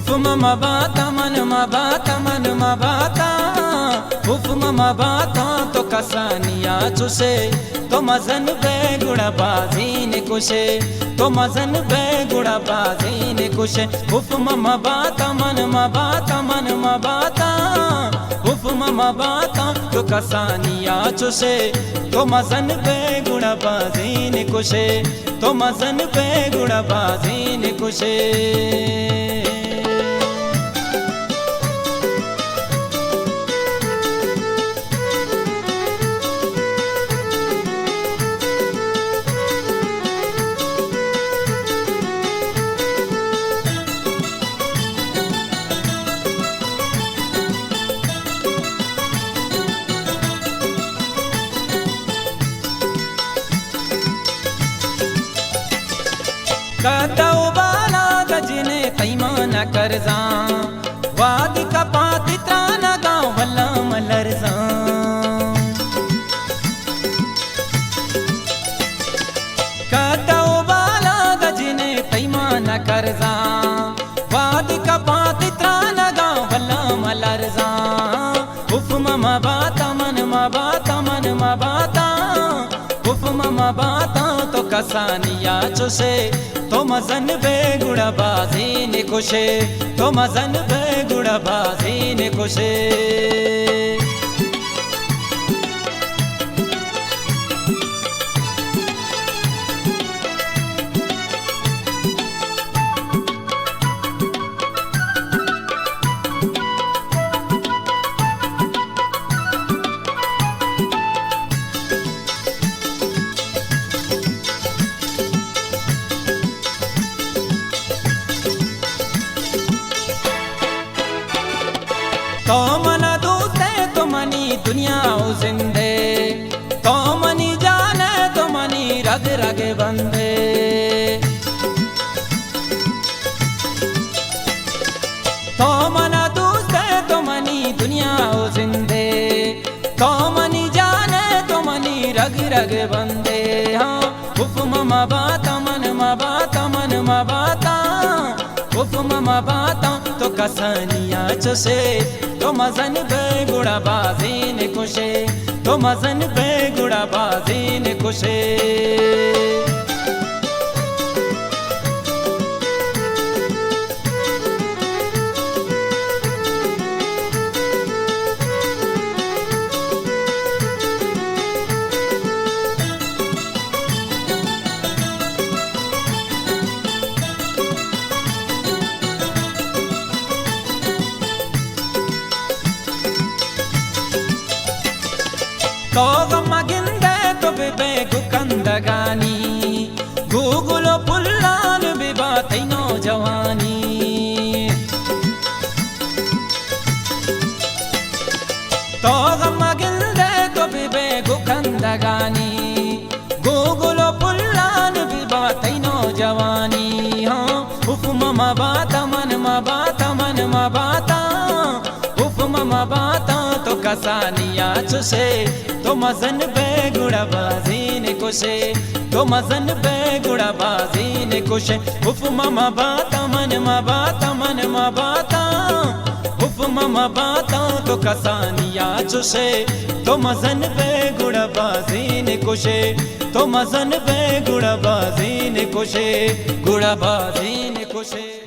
उफ ममा बाता मन मा बाता मन मा बाता उफ ममा बाता तो कसानिया चुसे तो मजन बेगुड़ा बाजी ने कुशे तो मजन बेगुड़ा बाजी ने कुशे उफ ममा बाता मन मा बाता मन मा बाता उफ ममा बाता तो कसानिया चुसे तो मजन बेगुड़ा बाजी ने कुशे तो मजन बेगुड़ा बाजी ने कुशे कदौ बाला गजने तैमान करजा वाद कपात त्राना गाँव भला मलरजा कदौ बाला गजने तैमान करजा वाद कपात त्राना गाँव भला मलरजा उफ ममा बाता मन मा बाता मन मा बाता उफ ममा बाता तो कसानिया चुसे तो मजन बेगुड़ा बाजी ने खुशे तो मजन बेगुड़ा बाजी ने खुशे तो मना दूते तो मनी दुनिया जिंदे तो मनी जाने तो मनी रग रग बंदे तो मना दूते तो मनी दुनिया जिंदे तो मनी जाने तो मनी रग रग बंदे हाँ उफ ममा बाता मन मा बाता मन मा बाता उफ ममा बाता तो कसानिया चुसे तो मजन बेगुड़ा बाजी ने खुशे तो मजन बेगुड़ा बाजी ने खुशे तो गमगिंदे तो बिबे गुकंदगानी गूगुलो पुल्लान बिबा तैनो जवानी तो गमगिंदे तो बिबे गुकंदगानी गूगुलो पुल्लान बिबा तैनो जवानी हाँ उफ ममा बाता मन मा बाता मन मा बाता उफ ममा बाता तो कसानिया चुसे तो मजन बेगुड़ा बाजी ने खुशे तो मजन बेगुड़ा बाजी ने खुशे उफ ममा बाता मन मा बाता मन मा बाता उफ ममा बाता तो कसानिया चुसे तो मजन बेगुड़ा बाजी ने खुशे तो मजन बेगुड़ा बाजी ने खुशे गुड़ा बाजी ने खुशे।